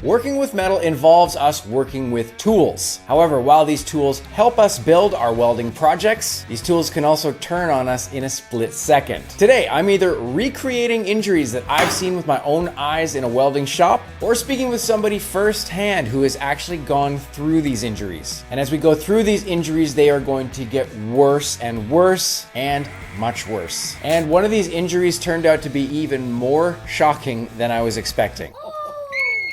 Working with metal involves us working with tools. However, while these tools help us build our welding projects, these tools can also turn on us in a split second. Today, I'm either recreating injuries that I've seen with my own eyes in a welding shop, or speaking with somebody firsthand who has actually gone through these injuries. And as we go through these injuries, they are going to get worse and worse and much worse. And one of these injuries turned out to be even more shocking than I was expecting.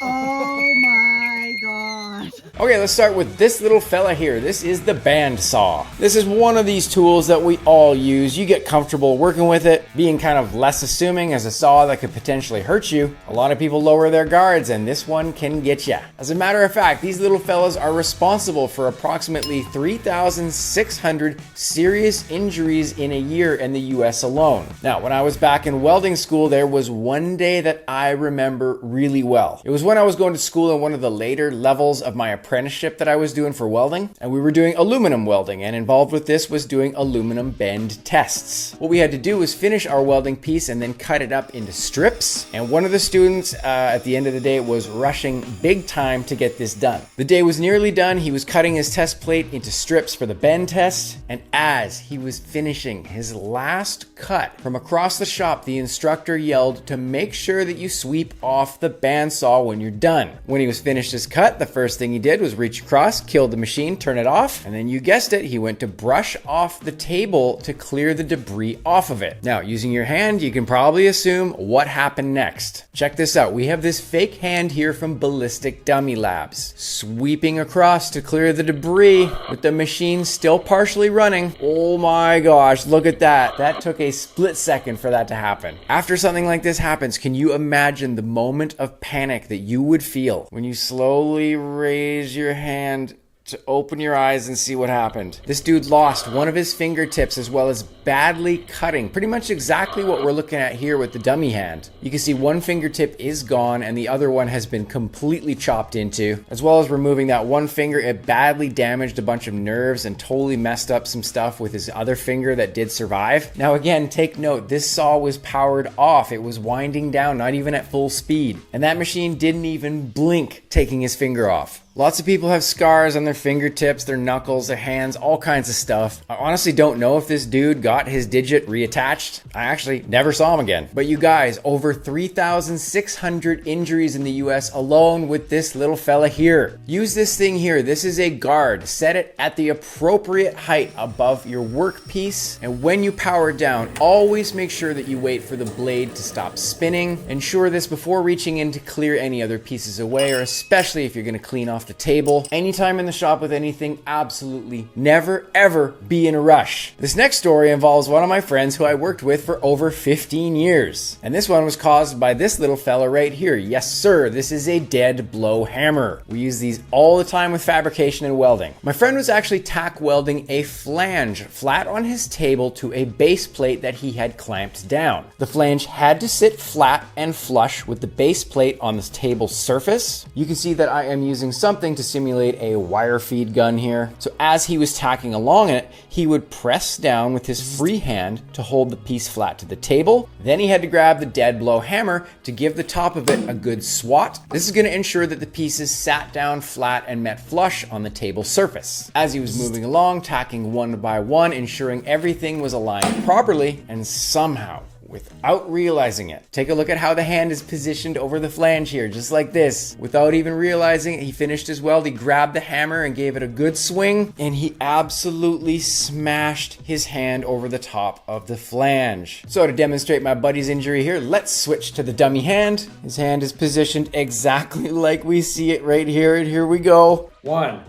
Oh my God. Okay, let's start with this little fella here. This is the band saw. This is one of these tools that we all use. You get comfortable working with it, being kind of less assuming as a saw that could potentially hurt you. A lot of people lower their guards, and this one can get ya. As a matter of fact, these little fellas are responsible for approximately 3,600 serious injuries in a year in the US alone. Now, when I was back in welding school, there was one day that I remember really well. It was when I was going to school in one of the later levels of my apprenticeship that I was doing for welding, and we were doing aluminum welding, and involved with this was doing aluminum bend tests. What we had to do was finish our welding piece and then cut it up into strips, and one of the students at the end of the day was rushing big time to get this done. The day was nearly done. He was cutting his test plate into strips for the bend test, and as he was finishing his last cut from across the shop, the instructor yelled to make sure that you sweep off the bandsaw when you're done. When he was finished his cut, the first thing he did was reach across, kill the machine, turn it off, and then you guessed it, he went to brush off the table to clear the debris off of it. Now, using your hand, you can probably assume what happened next. Check this out. We have this fake hand here from Ballistic Dummy Labs, sweeping across to clear the debris with the machine still partially running. Oh my gosh, look at that. That took a split second for that to happen. After something like this happens, can you imagine the moment of panic that you would feel when you slowly raise your hand to open your eyes and see what happened? This dude lost one of his fingertips as well as badly cutting, pretty much exactly what we're looking at here with the dummy hand. You can see one fingertip is gone and the other one has been completely chopped into. As well as removing that one finger, it badly damaged a bunch of nerves and totally messed up some stuff with his other finger that did survive. Now again, take note, this saw was powered off. It was winding down, not even at full speed. And that machine didn't even blink taking his finger off. Lots of people have scars on their fingertips, their knuckles, their hands, all kinds of stuff. I honestly don't know if this dude got his digit reattached. I actually never saw him again. But you guys, over 3,600 injuries in the US alone with this little fella here. Use this thing here. This is a guard. Set it at the appropriate height above your workpiece. And when you power it down, always make sure that you wait for the blade to stop spinning. Ensure this before reaching in to clear any other pieces away, or especially if you're going to clean off the table. Anytime in the shop with anything, absolutely never ever be in a rush. This next story involves one of my friends who I worked with for over 15 years. And this one was caused by this little fella right here. Yes sir, this is a dead blow hammer. We use these all the time with fabrication and welding. My friend was actually tack welding a flange flat on his table to a base plate that he had clamped down. The flange had to sit flat and flush with the base plate on this table surface. You can see that I am using something to simulate a wire feed gun here. So as he was tacking along it, he would press down with his free hand to hold the piece flat to the table. Then he had to grab the dead blow hammer to give the top of it a good swat. This is going to ensure that the pieces sat down flat and met flush on the table surface. As he was moving along, tacking one by one, ensuring everything was aligned properly, and somehow, without realizing it, take a look at how the hand is positioned over the flange here, just like this. Without even realizing it, he finished his weld, he grabbed the hammer and gave it a good swing, and he absolutely smashed his hand over the top of the flange. So to demonstrate my buddy's injury here, let's switch to the dummy hand. His hand is positioned exactly like we see it right here, and here we go. 1,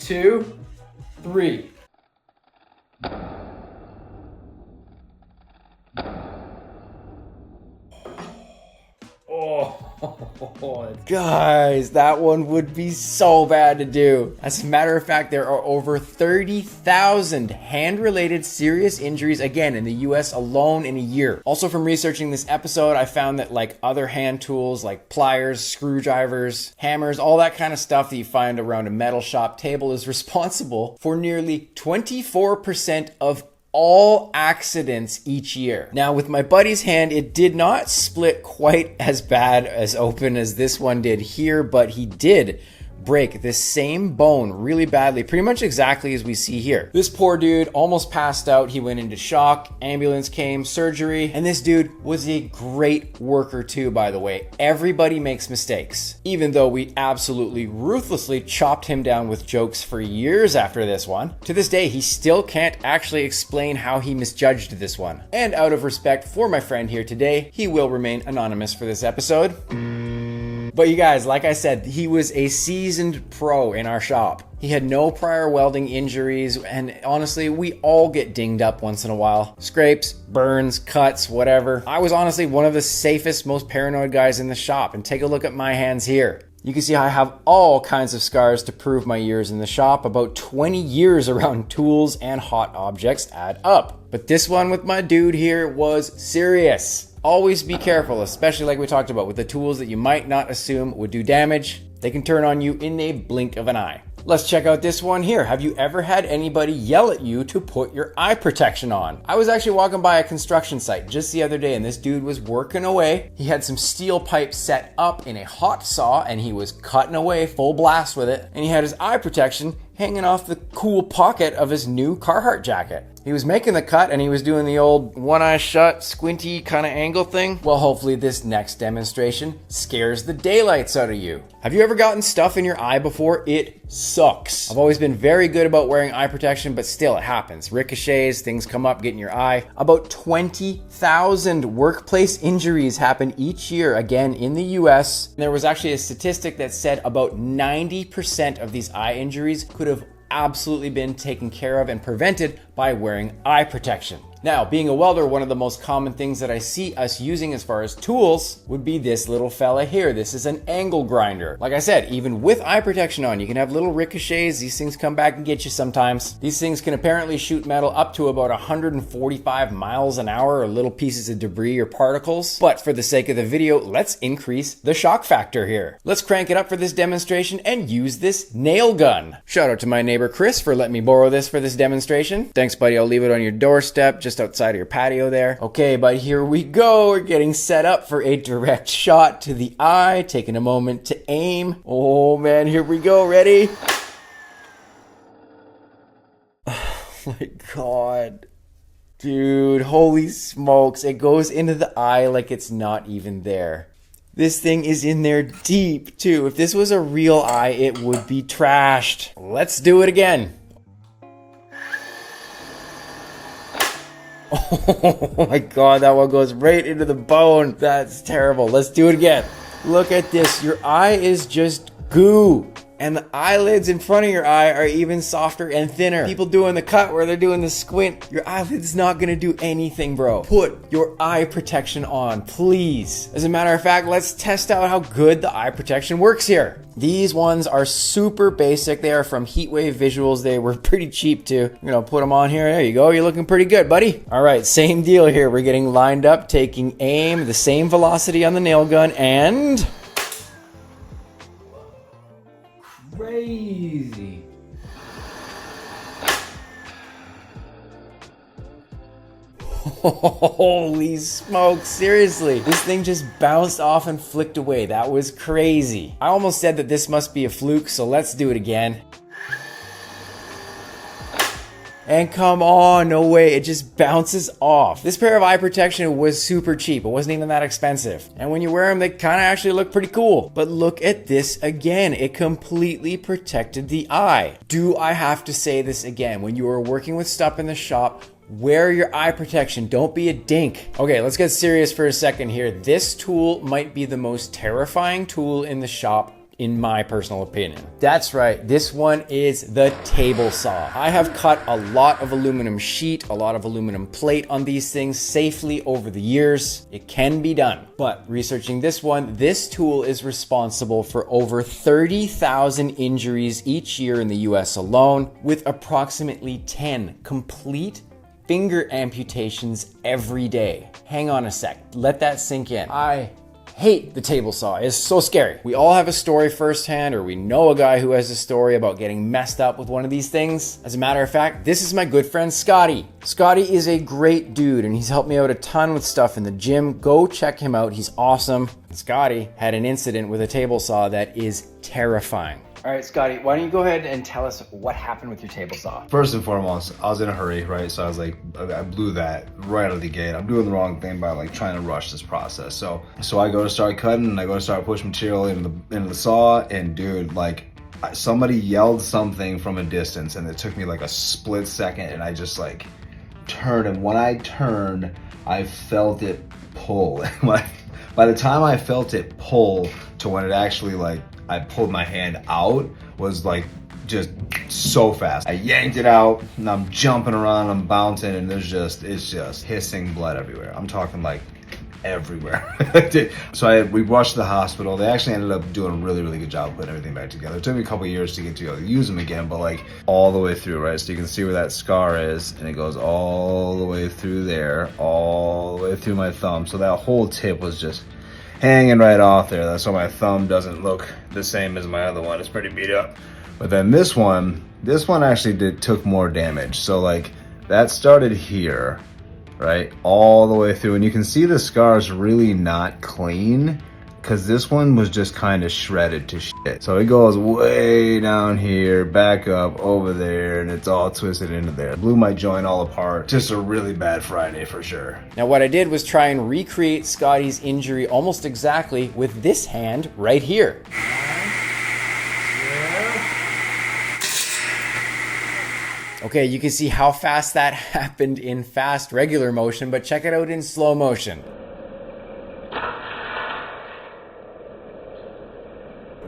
2, 3. Oh, guys, that one would be so bad to do. As a matter of fact, there are over 30,000 hand-related serious injuries, again, in the US alone in a year. Also, from researching this episode, I found that like other hand tools like pliers, screwdrivers, hammers, all that kind of stuff that you find around a metal shop table is responsible for nearly 24% of all accidents each year. Now with my buddy's hand, it did not split quite as bad as open as this one did here, but he did break this same bone really badly, pretty much exactly as we see here. This poor dude almost passed out. He went into shock, ambulance came, surgery, and this dude was a great worker too, by the way. Everybody makes mistakes, even though we absolutely ruthlessly chopped him down with jokes for years after this one. To this day, he still can't actually explain how he misjudged this one. And out of respect for my friend here today, he will remain anonymous for this episode. But you guys, like I said, he was a seasoned pro in our shop. He had no prior welding injuries, and honestly, we all get dinged up once in a while. Scrapes, burns, cuts, whatever. I was honestly one of the safest, most paranoid guys in the shop, and take a look at my hands here. You can see I have all kinds of scars to prove my years in the shop. About 20 years around tools and hot objects add up. But this one with my dude here was serious. Always be careful, especially like we talked about with the tools that you might not assume would do damage. They can turn on you in a blink of an eye. Let's check out this one here. Have you ever had anybody yell at you to put your eye protection on? I was actually walking by a construction site just the other day and this dude was working away. He had some steel pipe set up in a hot saw and he was cutting away full blast with it. And he had his eye protection hanging off the cool pocket of his new Carhartt jacket. He was making the cut and he was doing the old one eye shut, squinty kind of angle thing. Well, hopefully this next demonstration scares the daylights out of you. Have you ever gotten stuff in your eye before? It sucks. I've always been very good about wearing eye protection, but still it happens. Ricochets, things come up, get in your eye. About 20,000 workplace injuries happen each year, again in the US. There was actually a statistic that said about 90% of these eye injuries could have absolutely been taken care of and prevented by wearing eye protection. Now, being a welder, one of the most common things that I see us using as far as tools would be this little fella here. This is an angle grinder. Like I said, even with eye protection on, you can have little ricochets. These things come back and get you sometimes. These things can apparently shoot metal up to about 145 miles an hour, or little pieces of debris or particles. But for the sake of the video, let's increase the shock factor here. Let's crank it up for this demonstration and use this nail gun. Shout out to my neighbor Chris for letting me borrow this for this demonstration. Thanks, buddy. I'll leave it on your doorstep, just outside of your patio there. Okay, but here we go. We're getting set up for a direct shot to the eye, taking a moment to aim. Oh man, here we go. Ready? Oh my God. Dude, holy smokes. It goes into the eye like it's not even there. This thing is in there deep too. If this was a real eye, it would be trashed. Let's do it again. Oh my God, that one goes right into the bone. That's terrible. Let's do it again. Look at this. Your eye is just goo. And the eyelids in front of your eye are even softer and thinner. People doing the cut where they're doing the squint, your eyelid's not gonna do anything, bro. Put your eye protection on, please. As a matter of fact, let's test out how good the eye protection works here. These ones are super basic. They are from Heatwave Visuals. They were pretty cheap too. I'm gonna put them on here. There you go. You're looking pretty good, buddy. All right, same deal here. We're getting lined up, taking aim, the same velocity on the nail gun, and crazy. Holy smoke, seriously. This thing just bounced off and flicked away. That was crazy. I almost said that this must be a fluke, so let's do it again. And come on, no way, it just bounces off. This pair of eye protection was super cheap. It wasn't even that expensive. And when you wear them, they kind of actually look pretty cool. But look at this again. It completely protected the eye. Do I have to say this again? When you are working with stuff in the shop, wear your eye protection. Don't be a dink. Okay, let's get serious for a second here. This tool might be the most terrifying tool in the shop, in my personal opinion. That's right, this one is the table saw. I have cut a lot of aluminum sheet, a lot of aluminum plate on these things safely over the years. It can be done. But researching this one, this tool is responsible for over 30,000 injuries each year in the US alone, with approximately 10 complete finger amputations every day. Hang on a sec, let that sink in. I hate the table saw. It's so scary. We all have a story firsthand, or we know a guy who has a story about getting messed up with one of these things. As a matter of fact, this is my good friend Scotty. Scotty is a great dude and he's helped me out a ton with stuff in the gym. Go check him out. He's awesome. Scotty had an incident with a table saw that is terrifying. All right, Scotty, why don't you go ahead and tell us what happened with your table saw? First and foremost, I was in a hurry, right? So I was like, I blew that right out of the gate. I'm doing the wrong thing by like trying to rush this process. So I go to start cutting and I go to start pushing material into the saw, and dude, like somebody yelled something from a distance and it took me like a split second and I just like turned, and when I turned, I felt it pull. By the time I felt it pull to when it actually like I pulled my hand out was like just so fast. I yanked it out and I'm jumping around, I'm bouncing, and it's just hissing blood everywhere. I'm talking like everywhere. So we rushed to the hospital. They actually ended up doing a really, really good job of putting everything back together. It took me a couple years to get to use them again, but like all the way through, right? So you can see where that scar is, and it goes all the way through there, all the way through my thumb. So that whole tip was just hanging right off there. That's why my thumb doesn't look the same as my other one. It's pretty beat up. But then this one actually took more damage. So like that started here, right? All the way through. And you can see the scar's really not clean because this one was just kind of shredded to shit. So it goes way down here, back up over there, and it's all twisted into there. Blew my joint all apart. Just a really bad Friday for sure. Now what I did was try and recreate Scotty's injury almost exactly with this hand right here. Okay, you can see how fast that happened in fast regular motion, but check it out in slow motion.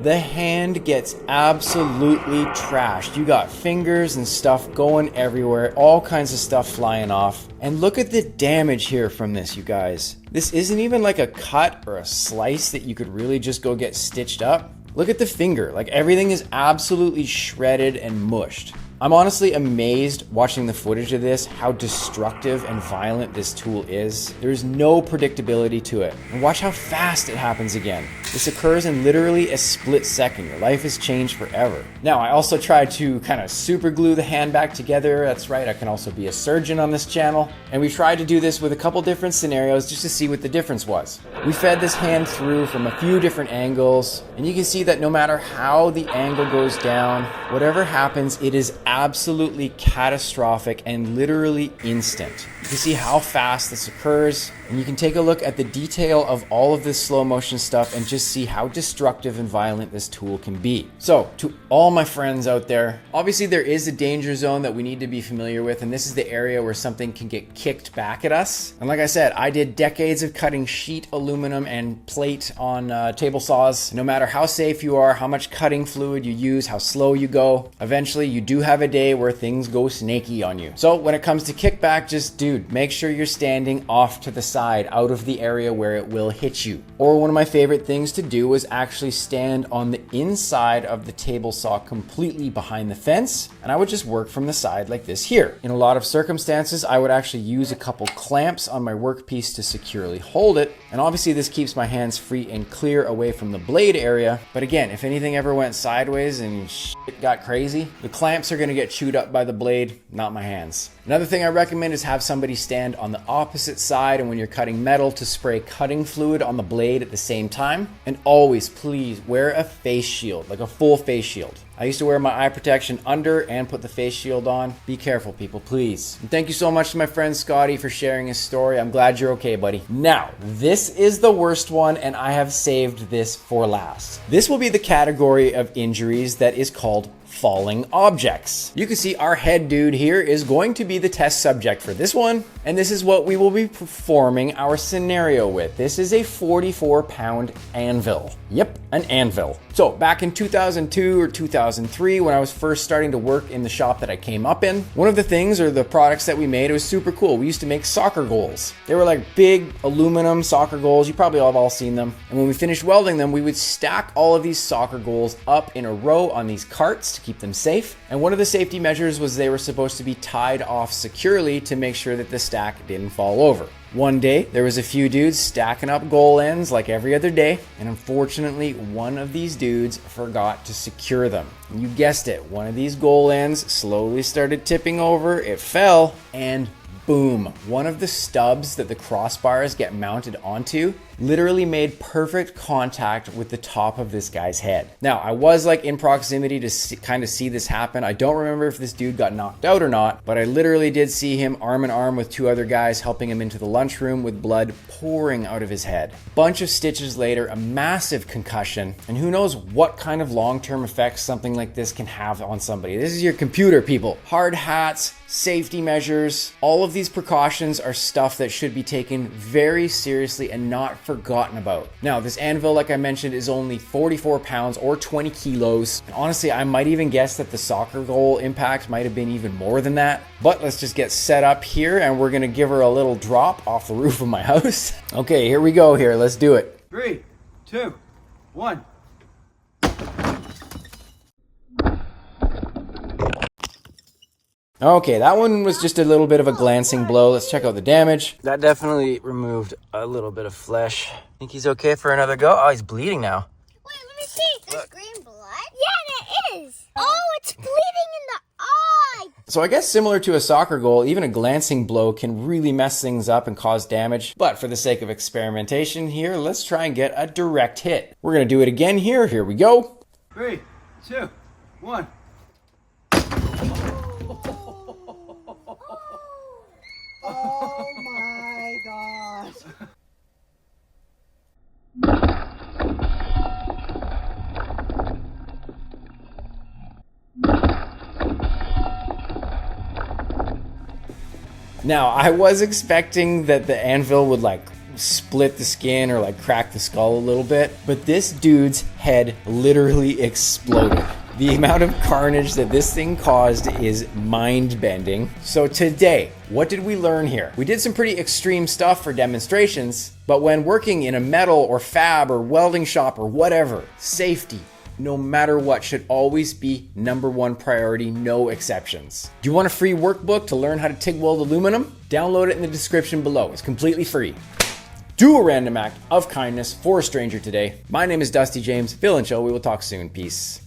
The hand gets absolutely trashed. You got fingers and stuff going everywhere, all kinds of stuff flying off. And look at the damage here from this, you guys. This isn't even like a cut or a slice that you could really just go get stitched up. Look at the finger, like everything is absolutely shredded and mushed. I'm honestly amazed watching the footage of this, how destructive and violent this tool is. There's no predictability to it. And watch how fast it happens again. This occurs in literally a split second. Your life has changed forever. Now, I also tried to kind of super glue the hand back together. That's right, I can also be a surgeon on this channel. And we tried to do this with a couple different scenarios just to see what the difference was. We fed this hand through from a few different angles, and you can see that no matter how the angle goes down, whatever happens, it is absolutely catastrophic and literally instant. You can see how fast this occurs, and you can take a look at the detail of all of this slow motion stuff and just see how destructive and violent this tool can be. So to all my friends out there, obviously there is a danger zone that we need to be familiar with, and this is the area where something can get kicked back at us. And like I said, I did decades of cutting sheet aluminum and plate on table saws. No matter how safe you are, how much cutting fluid you use, how slow you go, eventually you do have a day where things go snaky on you. So when it comes to kickback, just dude, make sure you're standing off to the side, out of the area where it will hit you. Or one of my favorite things to do was actually stand on the inside of the table saw completely behind the fence, and I would just work from the side like this here. In a lot of circumstances, I would actually use a couple clamps on my workpiece to securely hold it, and obviously this keeps my hands free and clear away from the blade area. But again, if anything ever went sideways and shit got crazy, the clamps are gonna get chewed up by the blade, not my hands. Another thing I recommend is have somebody stand on the opposite side, and when you're cutting metal, to spray cutting fluid on the blade at the same time. And always, please, wear a face shield, like a full face shield. I used to wear my eye protection under and put the face shield on. Be careful, people, please. And thank you so much to my friend Scotty for sharing his story. I'm glad you're okay, buddy. Now, this is the worst one, and I have saved this for last. This will be the category of injuries that is called falling objects. You can see our head dude here is going to be the test subject for this one, and this is what we will be performing our scenario with. This is a 44-pound anvil. Yep, an anvil. So back in 2002 or 2003, when I was first starting to work in the shop that I came up in, one of the things, or the products that we made, it was super cool. We used to make soccer goals. They were like big aluminum soccer goals. You probably have all seen them. And when we finished welding them, we would stack all of these soccer goals up in a row on these carts to keep them safe. And one of the safety measures was they were supposed to be tied off securely to make sure that the stack didn't fall over. One day, there was a few dudes stacking up goal ends like every other day, and unfortunately, one of these dudes forgot to secure them. You guessed it, one of these goal ends slowly started tipping over, it fell, and boom, one of the stubs that the crossbars get mounted onto literally made perfect contact with the top of this guy's head. Now, I was like in proximity to kind of see this happen. I don't remember if this dude got knocked out or not, but I literally did see him arm in arm with two other guys helping him into the lunchroom with blood pouring out of his head. Bunch of stitches later, a massive concussion, and who knows what kind of long-term effects something like this can have on somebody. This is your computer, people. Hard hats, safety measures, all of these precautions are stuff that should be taken very seriously and not forgotten about. Now, this anvil, like I mentioned, is only 44 pounds or 20 kilos. And honestly, I might even guess that the soccer goal impact might have been even more than that. But let's just get set up here and we're gonna give her a little drop off the roof of my house. Okay, here we go here. Let's do it. 3, 2, 1. Okay, that one was just a little bit of a glancing blow. Let's check out the damage. That definitely removed a little bit of flesh. Think he's okay for another go? Oh, he's bleeding now. Wait, let me see. There's green blood? Yeah, it is. Oh, it's bleeding in the eye. So I guess similar to a soccer goal, even a glancing blow can really mess things up and cause damage. But for the sake of experimentation here, let's try and get a direct hit. We're gonna do it again here. Here we go. 3, 2, 1. Oh my God. Now, I was expecting that the anvil would like split the skin or like crack the skull a little bit, but this dude's head literally exploded. The amount of carnage that this thing caused is mind-bending. So today, what did we learn here? We did some pretty extreme stuff for demonstrations, but when working in a metal or fab or welding shop or whatever, safety, no matter what, should always be #1 priority, no exceptions. Do you want a free workbook to learn how to TIG weld aluminum? Download it in the description below. It's completely free. Do a random act of kindness for a stranger today. My name is Dusty James. Feel and chill. We will talk soon. Peace.